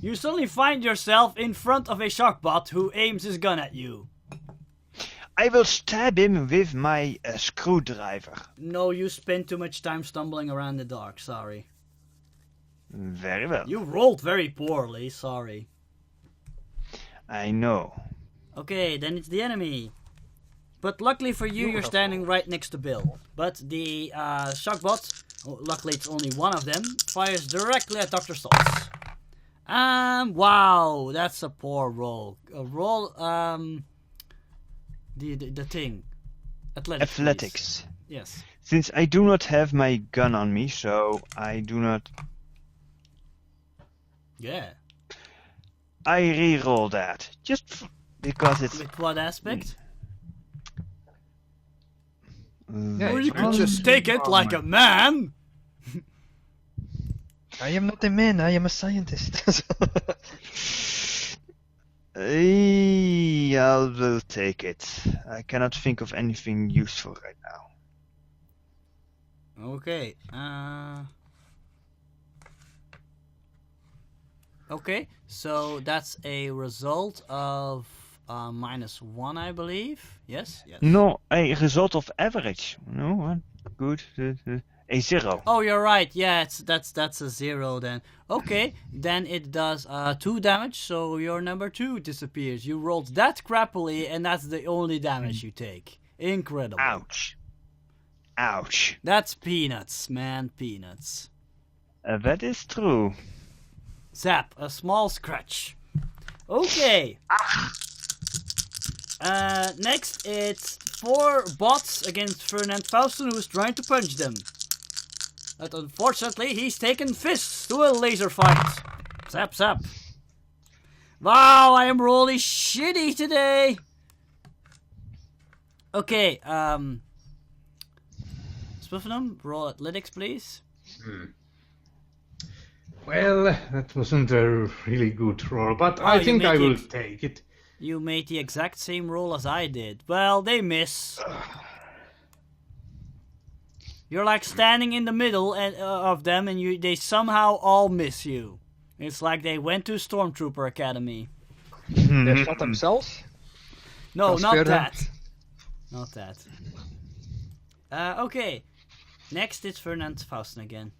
You suddenly find yourself in front of a shockbot who aims his gun at you. I will stab him with my screwdriver. No, you spend too much time stumbling around the dark, sorry. Very well. You rolled very poorly, sorry. I know. Okay, then it's the enemy. But luckily for you, you're standing right next to Bill. But the shockbot, luckily it's only one of them, fires directly at Dr. Stoltz. Wow, that's a poor roll. Roll, the thing. Athletics. Please. Yes. Since I do not have my gun on me, so I do not... Yeah. I re-roll that. Just because it's... With what aspect? Yeah, Or it's you could really just take it like a man. I am not a man, I am a scientist. I will take it. I cannot think of anything useful right now. Okay. Okay, so that's a result of -1, I believe. Yes? Yes. No, a result of average. No, good. A 0. Oh, you're right. Yeah, that's a 0 then. Okay, then it does 2 damage, so your number 2 disappears. You rolled that crappily, and that's the only damage you take. Incredible. Ouch. Ouch. That's peanuts, man, peanuts. That is true. Zap, a small scratch. Okay. Next, it's 4 bots against Ferdinand Faustin, who's trying to punch them. But unfortunately, he's taken fists to a laser fight. Zap, zap. Wow, I am really shitty today. Okay, Spuffinum, roll athletics, please. Well, that wasn't a really good roll, but I think I will take it. You made the exact same roll as I did. Well, they miss. You're like standing in the middle of them, and they somehow all miss you. It's like they went to Stormtrooper Academy. They shot themselves? No, not Ferdinand. that. Not that. Okay. Next, it's Ferdinand Faustin again.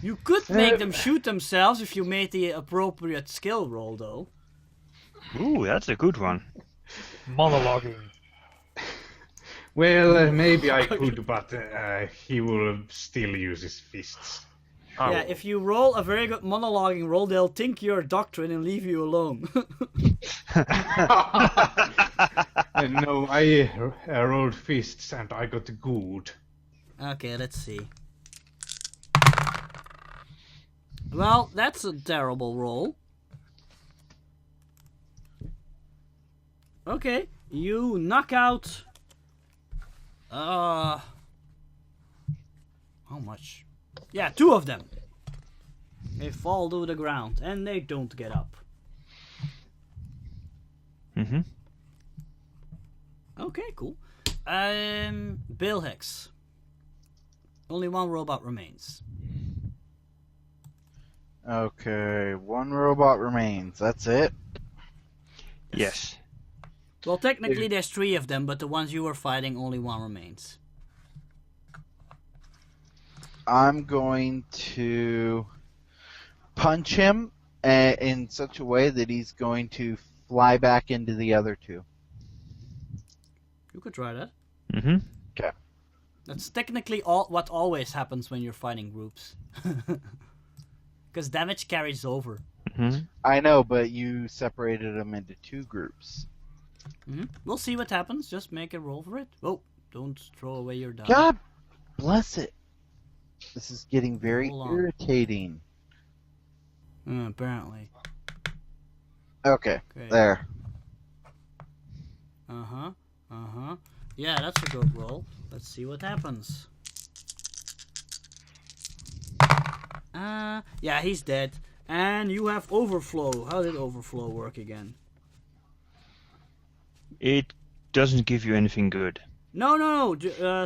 You could make them shoot themselves if you made the appropriate skill roll, though. Ooh, that's a good one. Monologuing. Well, maybe I could, but he will still use his fists. Yeah, if you roll a very good monologuing roll, they'll think you're a doctrine and leave you alone. No, I rolled fists and I got good. Okay, let's see. Well, that's a terrible roll. Okay, you knock out... How much? Yeah, 2 of them. They fall to the ground and they don't get up. Okay, cool. Bill Hicks. Only 1 robot remains. Okay, 1 robot remains. That's it? Yes. Well, technically there's 3 of them, but the ones you were fighting, only 1 remains. I'm going to punch him in such a way that he's going to fly back into the other 2. You could try that. Okay. That's technically what always happens when you're fighting groups. Because damage carries over. I know, but you separated them into 2 groups. We'll see what happens. Just make a roll for it. Oh, don't throw away your die. God bless it. This is getting very Hold on. irritating. Apparently. Okay, there. Yeah, that's a good roll. Let's see what happens. Yeah, he's dead. And you have overflow. How did overflow work again? It doesn't give you anything good. No.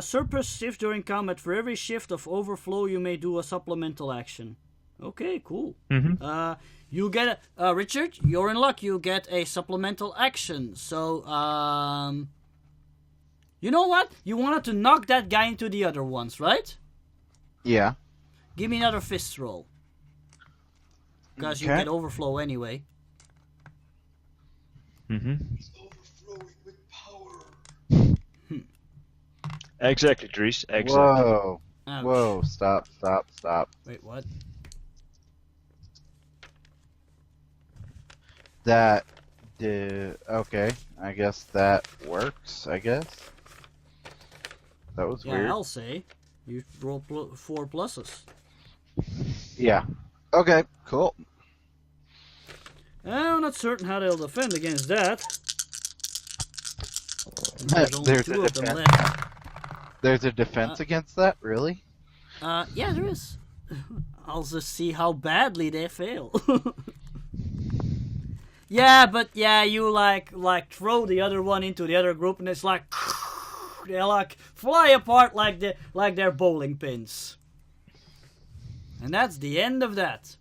Surplus shift during combat. For every shift of overflow, you may do a supplemental action. Okay, cool. Mm-hmm. You get Richard. You're in luck. You get a supplemental action. So, you know what? You wanted to knock that guy into the other ones, right? Yeah. Give me another fist roll. Because you Okay. get overflow anyway. Mm-hmm. Exactly, Dries. Exactly. Whoa. Ouch. Whoa. Stop. Wait, what? That did. Okay. I guess that works, I guess. That was Yeah, weird. I'll say. You roll 4 pluses. Yeah. Okay, cool. I'm not certain how they'll defend against that. There's only There's 2 a of them defense. left. There's a defense against that? Really? Yeah, there is. I'll just see how badly they fail. Yeah, but yeah, you like throw the other one into the other group, and it's like they like fly apart like they're bowling pins. And that's the end of that.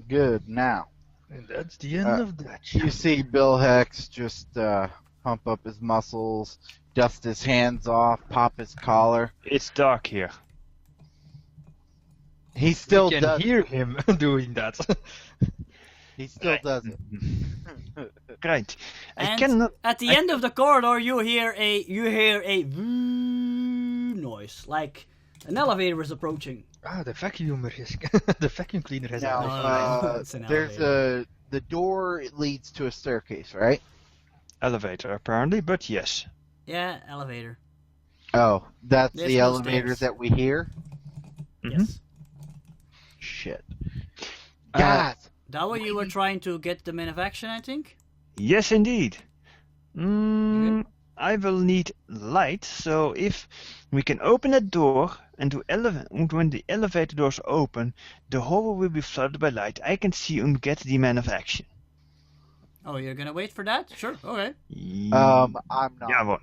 Good. Now, And that's the end of that. you see Bill Hex just pump up his muscles, dust his hands off, pop his collar. It's dark here. He still You does. can hear him doing that. He still does it. Right. I And cannot. at the end of the corridor, you hear a noise, like an elevator is approaching. The vacuumer is. The vacuum cleaner has Now, arrived. It's an there's elevator. the door leads to a staircase, right? Elevator, apparently, but yes. Yeah, elevator. Oh, that's There's the no elevator stairs. that we hear? Mhm. Yes. Shit. Uh, Guys! That way you were trying to get them in action, I think. Yes, indeed. I will need light, so if we can open that door and when the elevator doors open, the hallway will be flooded by light. I can see and get the man of action. Oh, you're gonna wait for that? Sure. Okay. I'm not. Yeah, well,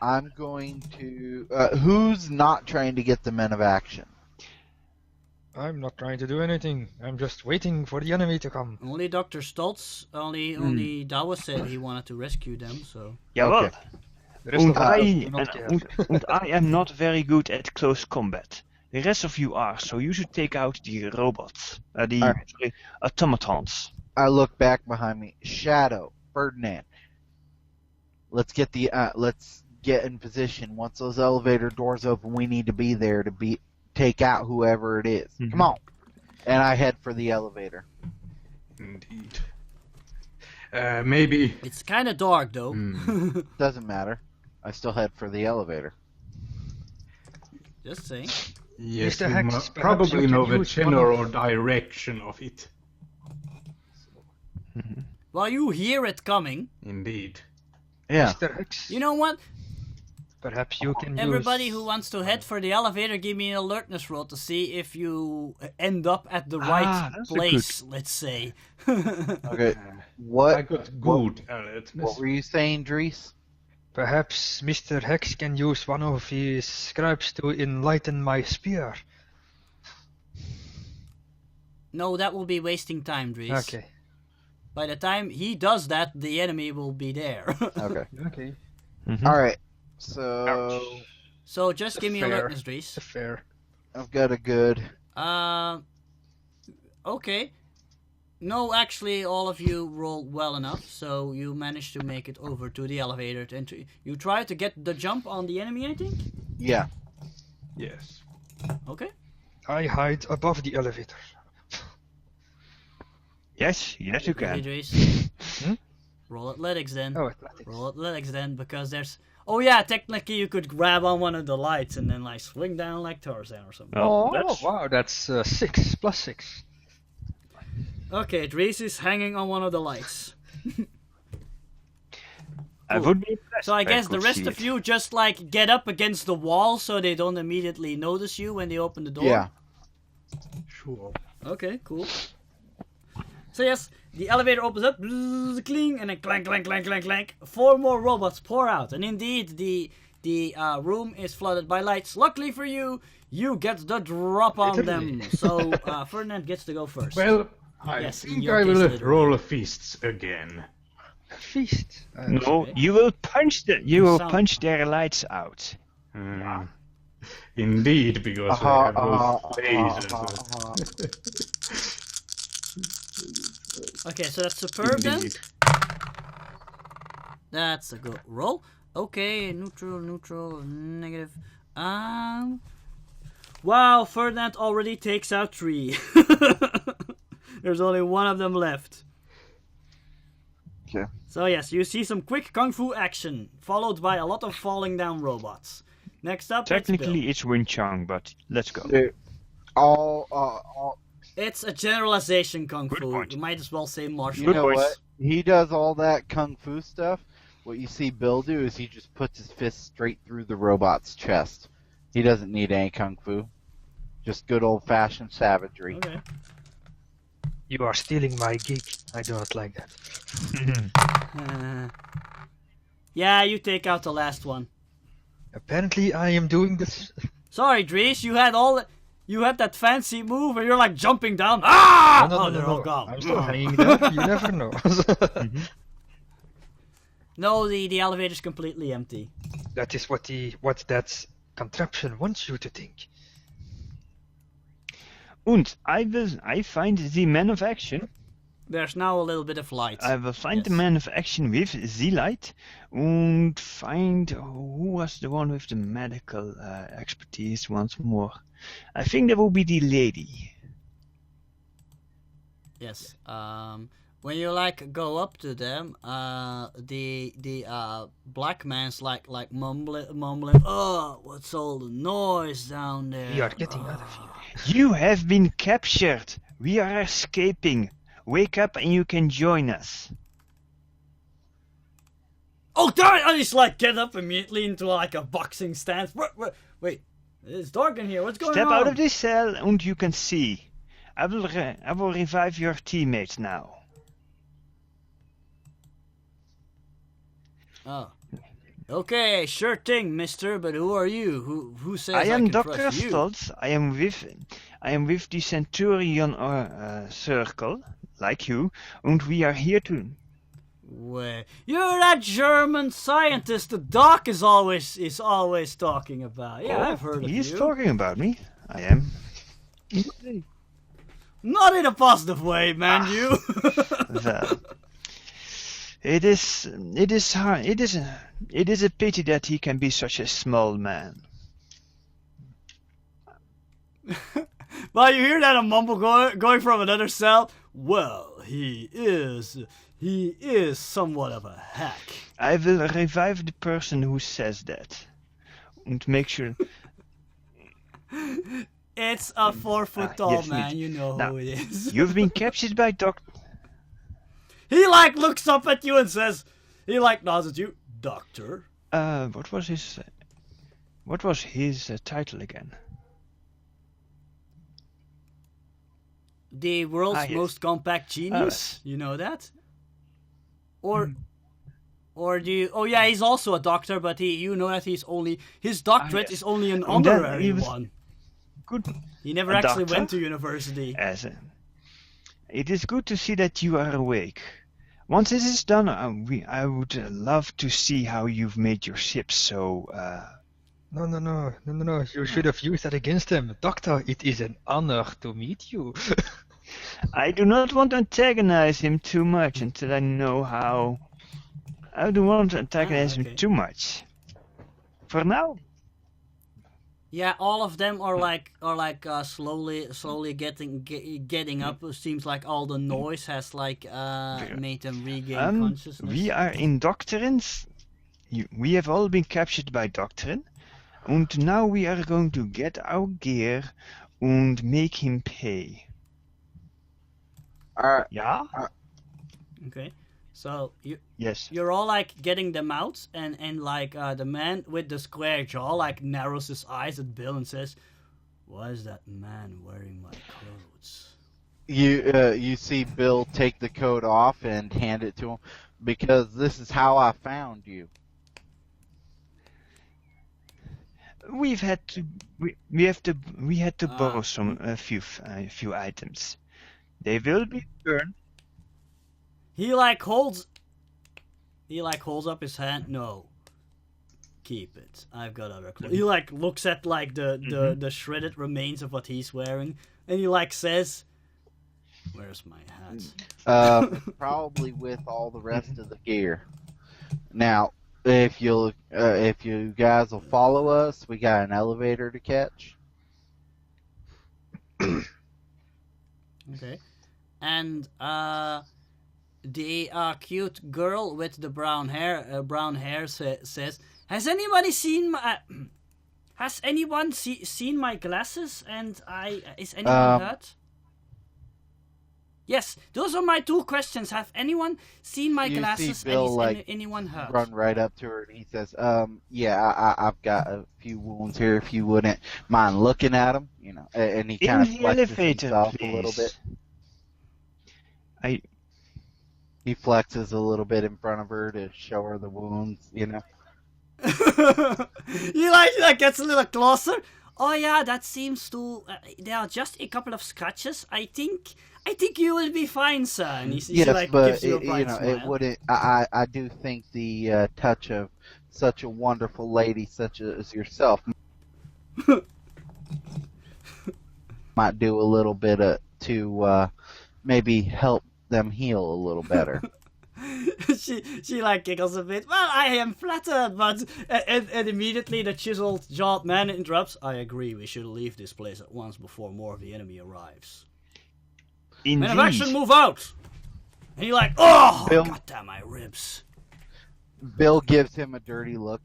I'm going to... who's not trying to get the men of action? I'm not trying to do anything. I'm just waiting for the enemy to come. Only Dr. Stoltz, only Dawa said he wanted to rescue them. So. yeah, well. Okay. The rest And of us I, do not and, care. and I am not very good at close combat. The rest of you are, so you should take out the robots, Alright. automatons. I look back behind me. Shadow, Ferdinand. Let's get in position. Once those elevator doors open, we need to be there to take out whoever it is. Mhm. Come on. And I head for the elevator. Indeed. Maybe. It's kind of dark though. Doesn't matter. I still head for the elevator. Just saying. Yes, Mr. we Hex, must perhaps probably you know can the use one tenor of- or direction of it. Well, you hear it coming. Indeed. Yeah. Mr. Hex, You know what? perhaps you can Everybody use... who wants to head for the elevator, give me an alertness roll to see if you end up at the right that's a place. Let's say. Okay. I What got good alertness. what were you saying, Dries? Perhaps Mr. Hex can use one of his scribes to enlighten my spear. No, that will be wasting time, Dries. Okay. By the time he does that, the enemy will be there. Okay. Okay. Mhm. All right. So So just give me Fair. alertness, Dries. Fair. I've got a good. Okay. No, actually, all of you rolled well enough, so you managed to make it over to the elevator. And you try to get the jump on the enemy, I think? Yeah. Yes. Okay. I hide above the elevator. Yes, you Okay, can. Dries. Hmm? Roll athletics then. Oh, athletics. Roll athletics then, because there's... Oh yeah, technically you could grab on one of the lights and then like swing down like Tarzan or something. Well, Oh, that's, wow, that's 6 plus 6. Okay, Dries is hanging on one of the lights. I would be impressed So I if guess the could rest see of it. you just like get up against the wall so they don't immediately notice you when they open the door. Yeah. Sure. Okay, cool. So yes, the elevator opens up, bzzz, cling, and then clank, clank, clank, clank, clank. 4 more robots pour out, and indeed the the room is flooded by lights. Luckily for you, you get the drop on them. So Ferdinand gets to go first. Well, I Yes, in think your I case, will literally. roll fists again. Feast. No, Okay. you will punch Sound- punch their lights out. Indeed, because they have those lasers. Okay, so that's superb then. Indeed. That's a good roll. Okay, neutral, negative. Wow, Ferdinand already takes out 3. There's only one of them left. Okay. So yes, you see some quick kung fu action, followed by a lot of falling down robots. Next up, Technically, it's Wing Chun, but let's go. All it's a generalization kung Good fu. point. You might as well say martial you know voice. what? He does all that kung fu stuff. What you see Bill do is he just puts his fist straight through the robot's chest. He doesn't need any kung fu. Just good old-fashioned savagery. Okay. You are stealing my gig. I do not like that. Yeah, you take out the last one. Apparently, I am doing this. Sorry, Dries, you had that fancy move, and you're like jumping down. Ah! No, They're all gone. I'm still hanging there. You never know. No, the elevator's completely empty. That is what that contraption wants you to think. And I find the man of action. There's now a little bit of light. I will find the Yes. man of action with the light and find who was the one with the medical expertise once more. I think that will be the lady. Yes. When you like go up to them, the black man's like mumbling. Oh, what's all the noise down there? We are getting out of here. You have been captured. We are escaping. Wake up and you can join us. Oh, damn it! I just like get up immediately into like a boxing stance. Wait, it's dark in here. What's going Step on? out of this cell and you can see. I will revive your teammates now. Oh. Okay, sure thing, mister, but who are you? Who says I am can Dr. trust you? Stoltz. I am with the Centurion Circle, like you, and we are here to... Wait, you're that German scientist the Doc is always talking about. Yeah, I've heard of He's you. talking about me. I am. Not in a positive way, man, you. Well, it is hard. It is a pity that he can be such a small man. Well, you hear that a mumble going from another cell? Well, he is somewhat of a hack. I will revive the person who says that, and make sure. It's a 4 foot tall yes, man, indeed. you know Now, who it is. You've been captured by Doctor. He like looks up at you and says, he like nods at you, Doctor. What was his title again? The world's yes. most compact genius. You know that? Or do you? Oh yeah, he's also a doctor, but you know that his doctorate yes. is only an And then honorary he was- one. Good. He never a actually doctor? went to university. It is good to see that you are awake. Once this is done, I would love to see how you've made your ship so. No. You should have used that against him. Doctor, it is an honor to meet you. I do not want to antagonize him too much until I know how. I don't want to antagonize okay. him too much. For now. Yeah, all of them are slowly getting up. It seems like all the noise has made them regain consciousness. We are in Doctrines. We have all been captured by Doctrine. And now we are going to get our gear and make him pay. Yeah? Okay, so Yes. you're all like getting them out, and like the man with the square jaw like narrows his eyes at Bill and says, "Why is that man wearing my clothes?" You see Bill take the coat off and hand it to him because this is how I found you. We had to borrow a few items. They will be returned. He like holds up his hand. No. Keep it. I've got other clothes. He like looks at like the shredded remains of what he's wearing, and he like says, "Where's my hat?" Probably with all the rest of the gear. Now, if you guys will follow us, we got an elevator to catch. Okay. And the cute girl with the brown hair says, "Has anybody seen my? Has anyone seen my glasses? And is anyone hurt?" Yes, those are my 2 questions. Have anyone seen my glasses? See Bill, and is anyone hurt? Run right up to her and he says, yeah, I've got a few wounds here. If you wouldn't mind looking at them, you know." And he kind of flexes himself a little bit. He flexes a little bit in front of her to show her the wounds, you know. He like gets a little closer. Oh yeah, that seems to. There are just a couple of scratches. I think you will be fine, sir. And he like gives you a bright smile. It wouldn't. I do think the touch of such a wonderful lady such as yourself might do a little bit to maybe help them heal a little better. she like giggles a bit. Well, I am flattered, but and immediately the chiseled jawed man interrupts. "I agree. We should leave this place at once before more of the enemy arrives." Indeed. Men of action, move out! And he like, "Oh, Bill- goddamn my ribs!" Bill gives him a dirty look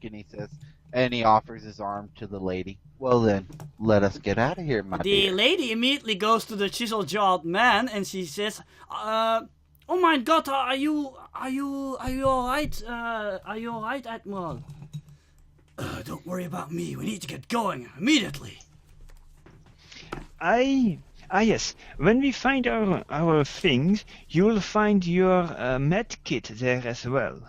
and he offers his arm to the lady. "Well then, let us get out of here, my The dear." lady immediately goes to the chiseled jawed man and she says, "Oh my God, are you alright? Are you alright, Admiral?" "Don't worry about me. We need to get going immediately." Yes. When we find our things, you will find your med kit there as well.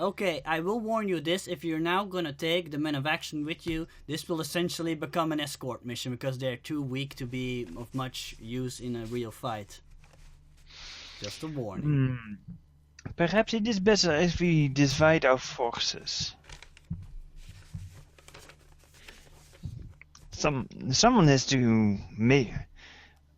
Okay, I will warn you this. If you're now gonna take the men of action with you, this will essentially become an escort mission because they're too weak to be of much use in a real fight. Just a warning. Perhaps it is better if we divide our forces. Someone has to make.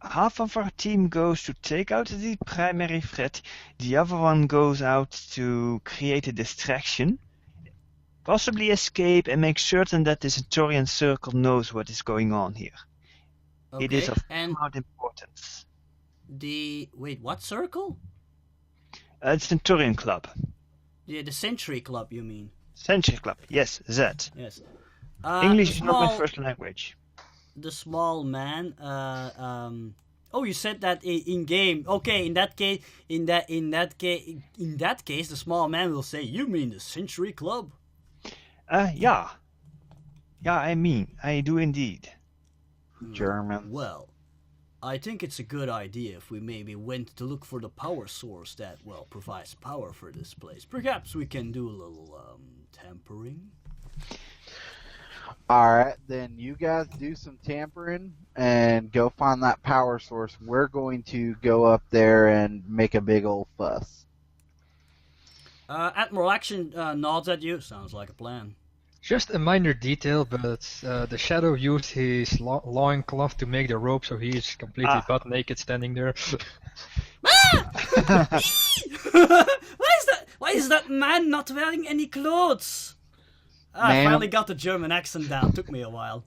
Half of our team goes to take out the primary threat, the other one goes out to create a distraction, possibly escape and make certain that the Centurion Circle knows what is going on here. Okay, It is of and paramount importance. wait, what circle? Centurion Club. Yeah, the Century Club, you mean? Century Club, yes, that. Yes. English is not my first language. The small man. Oh, you said that in game. Okay, in that case, the small man will say, "You mean the Century Club?" Yeah. Yeah, I do indeed. German. Well, I think it's a good idea if we maybe went to look for the power source that, well, provides power for this place. Perhaps we can do a little, tampering. Alright, then you guys do some tampering and go find that power source. We're going to go up there and make a big old fuss. Admiral Action nods at you. Sounds like a plan. Just a minor detail, but the Shadow used his loincloth to make the rope, so he's completely butt naked standing there. Why is that man not wearing any clothes? I Ma'am? finally got the German accent down. Took me a while.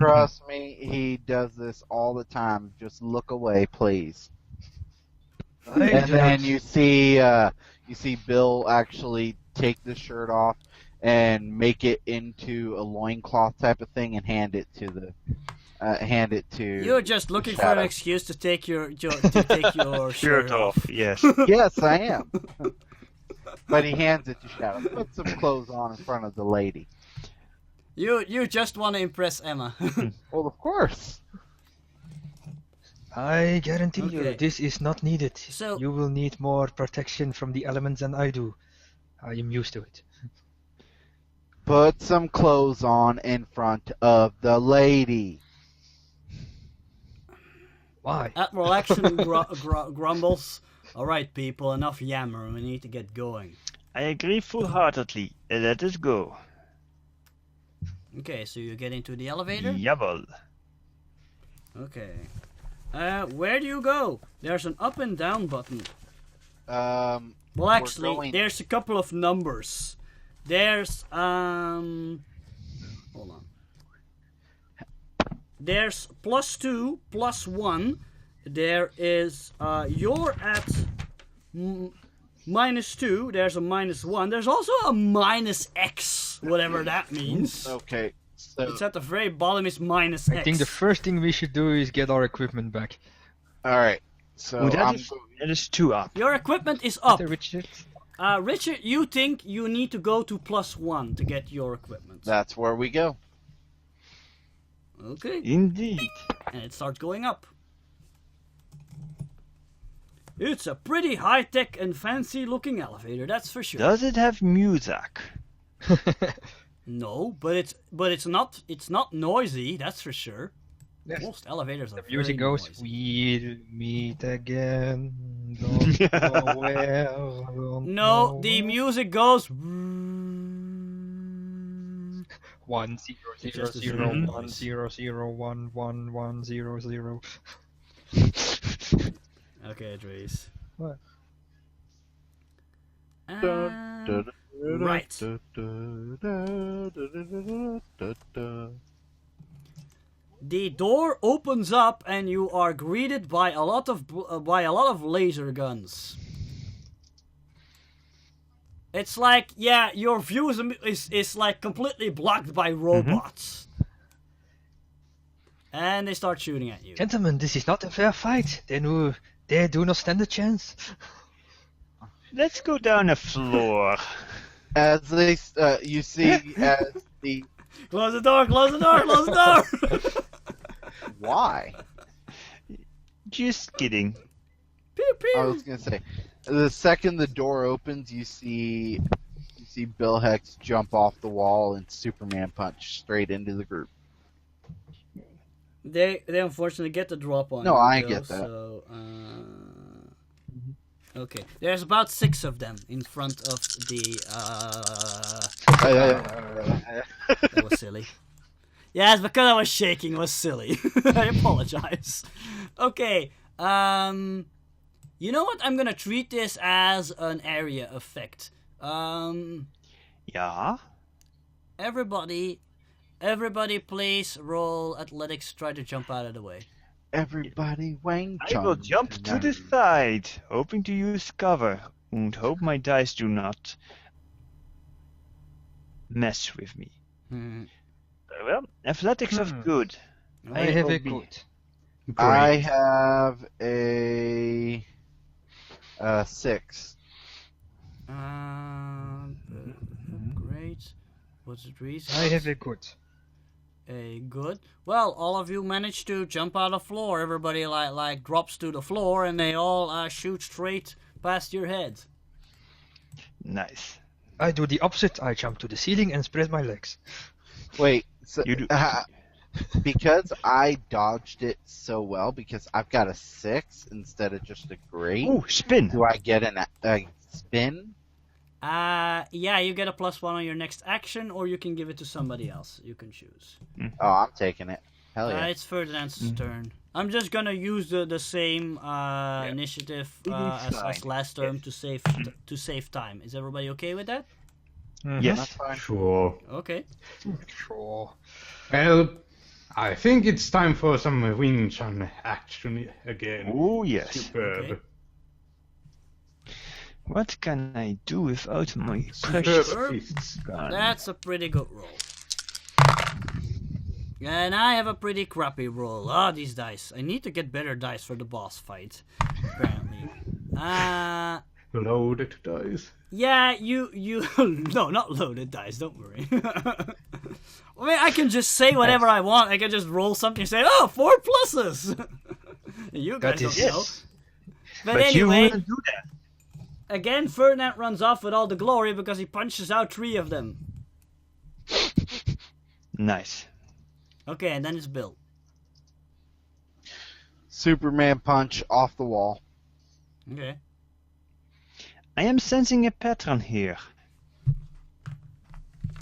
Trust me, he does this all the time. Just look away, please. And then you see Bill actually take the shirt off and make it into a loincloth type of thing and hand it to You're just looking for an excuse to take your shirt off. Yes. Yes, I am. But he hands it to Shadow. Put some clothes on in front of the lady. You just want to impress Emma. Well, of course. I guarantee you, Okay. this is not needed. So- You will need more protection from the elements than I do. I am used to it. Put some clothes on in front of the lady. Why? Admiral Action grumbles. Alright, people, enough yammering. We need to get going. I agree full-heartedly. Let us go. Okay, so you get into the elevator? Jawohl. Okay. Where do you go? There's an up and down button. Well, actually, there's a couple of numbers. There's, hold on. There's +2, +1. There is, you're at -2. There's a -1. There's also a -X, whatever that means. Okay, so It's at the very bottom is -X. I think the first thing we should do is get our equipment back. all right. So Oh, that is 2 up. Your equipment is up. Richard? Richard, you think you need to go to +1 to get your equipment. that's where we go. Okay. Indeed. And it starts going up. It's a pretty high-tech and fancy-looking elevator, that's for sure. Does it have music? No, but it's not noisy, that's for sure. Yes. Most elevators are The music very goes, noisy. we'll meet again. Don't know where, don't No, know the where. music goes. 1 0 0 Just a 0 zero 1 noise. 0 0 1 1 1 0 0. Okay, Dries. What? Right. The door opens up and you are greeted by a lot of laser guns. It's like, yeah, your view is like completely blocked by robots. And they start shooting at you. Gentlemen, this is not a fair fight. They do not stand a chance. Let's go down a floor. As they, you see, as the Close the door, close the door, close the door! why? Just kidding. Pew pew! I was gonna say, the second the door opens, you see Bill Hex jump off the wall and Superman punch straight into the group. They unfortunately get the drop on No, you, I Bill, get that. So, okay, there's about 6 of them in front of the. That was silly. Yeah, it's because I was shaking. It was silly. I apologize. Okay. You know what? I'm gonna treat this as an area effect. Ja. Everybody, please roll athletics. Try to jump out of the way. Everybody, Wang I will jump to the side, hoping to use cover, and hope my dice do not mess with me. Well, athletics are good. I have will a be- good. I have a 6. Great. What's it, Reese? I have a good. A good. Well, all of you managed to jump out of the floor. Everybody like drops to the floor, and they all shoot straight past your head. Nice. I do the opposite. I jump to the ceiling and spread my legs. Wait, so, You do. because I dodged it so well, because I've got a 6 instead of just a great, Ooh, spin. do I get a spin? Yeah, you get a +1 on your next action, or you can give it to somebody else. You can choose. Oh, I'm taking it. Hell yeah. It's Ferdinand's turn. I'm just gonna use the same initiative as last term to save time. Is everybody okay with that? Yes. That's fine. Sure. Okay. Sure. Well, I think it's time for some winch on action again. Oh, yes. Superb. Okay. What can I do without my Superb precious fists. gun? That's a pretty good roll. And I have a pretty crappy roll. Ah, these dice. I need to get better dice for the boss fight, apparently. Loaded dice. Yeah, you no, not loaded dice, don't worry. I mean, I can just say whatever I want. I can just roll something and say, oh, 4 pluses. You guys That don't is- know. Yes. But you anyway, wouldn't do that. again, Ferdinand runs off with all the glory because he punches out 3 of them. Nice. Okay, and then it's Bill. Superman punch off the wall. Okay. I am sensing a pattern here.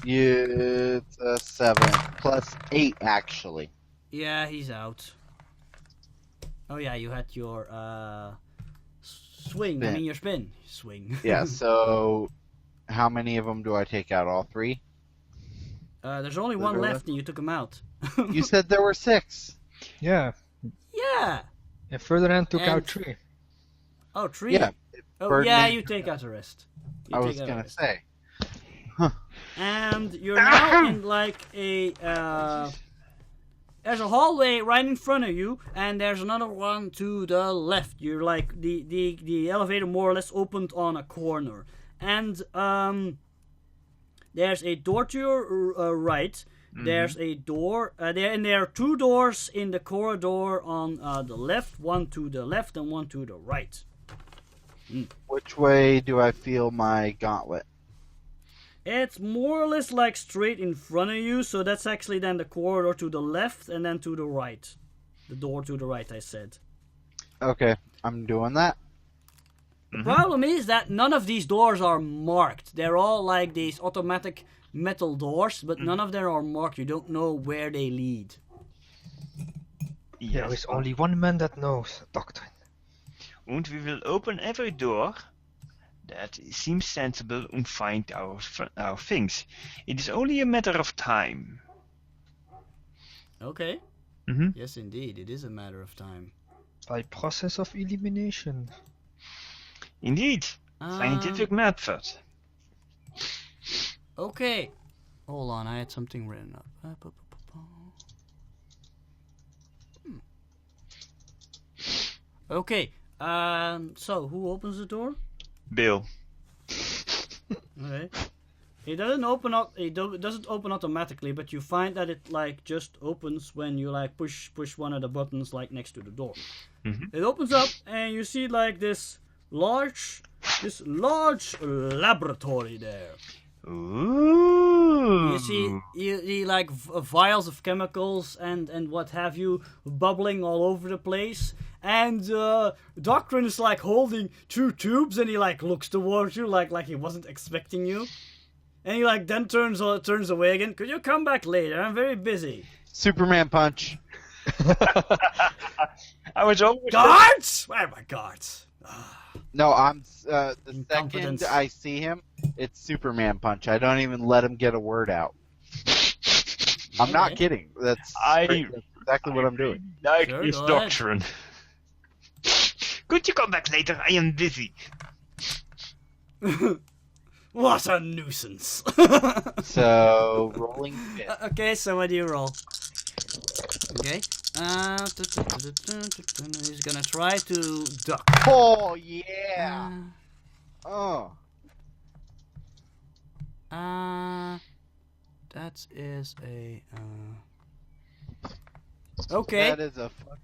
It's a 7 plus 8 actually. Yeah, he's out. Oh yeah, you had your swing. I Spin. mean your spin. Swing. Yeah. So, how many of them do I take out? All 3? There's only one Literally? left, and you took him out. You said there were 6. Yeah. Yeah. And Ferdinand took out And- 3. Oh, 3. Yeah. Oh yeah, Ferdinand- you take out the rest. You I take was out the gonna rest. say. And you're now in like a there's a hallway right in front of you, and there's another one to the left. You're like the elevator more or less opened on a corner, and there's a door to your right. There's a door there are 2 doors in the corridor on the left, one to the left and one to the right. Which way do I feel my gauntlet? It's more or less like straight in front of you, so that's actually then the corridor to the left and then to the right. The door to the right, I said. Okay, I'm doing that. The problem is that none of these doors are marked. They're all like these automatic metal doors, but none of them are marked. You don't know where they lead. There is only one man that knows, Doctor. And we will open every door that seems sensible and find our things. It is only a matter of time. Okay. Mm-hmm. Yes, indeed. It is a matter of time. By process of elimination. Indeed. Scientific method. Okay. Hold on, I had something written up. Okay. So who opens the door? Bill. Okay. It doesn't open up. It doesn't open automatically, but you find that it like just opens when you like push one of the buttons like next to the door. It opens up and you see like this large laboratory there. Ooh. You see like vials of chemicals and what have you bubbling all over the place. And Doctrine is like holding 2 tubes and he like looks towards you like he wasn't expecting you. And he like then turns away again. Could you come back later? I'm very busy. Superman punch. I was always Guards? Where are my guards? No, I'm the Incompetence. second I see him, it's Superman punch. I don't even let him get a word out. I'm not Okay. kidding. That's exactly what I'm doing. like Sure, his go ahead. doctrine. Could you come back later? I am busy. What a nuisance. So rolling fifth. Okay, so what do you roll? Okay. He's gonna try to duck. Oh yeah. Oh. That is a. Okay. That is a fucking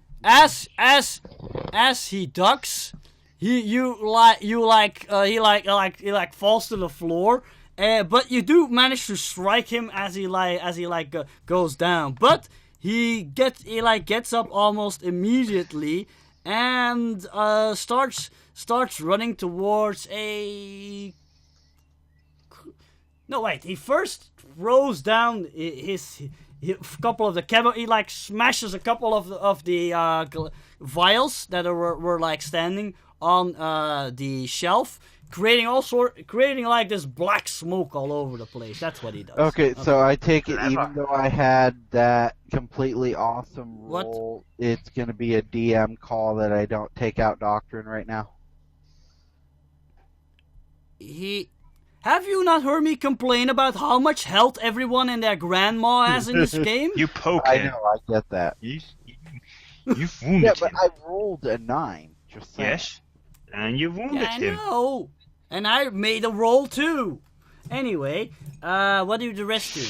As he ducks, he falls to the floor. But you do manage to strike him as he goes down. But he gets up almost immediately and starts running towards a. No, wait. He first throws down his couple of the chemical. He like smashes a couple of the vials that were like standing on the shelf, creating like this black smoke all over the place. That's what he does. Okay, so I take it even though I had that completely awesome What? roll, it's gonna be a DM call that I don't take out Doctrine right now. Have you not heard me complain about how much health everyone and their grandma has in this game? You poke I him. know, I get that. You've wounded Yeah, but him. I rolled a 9. Just saying. Yes. And you wounded Yeah, I him. know. And I made a roll too. Anyway, what do the rest do?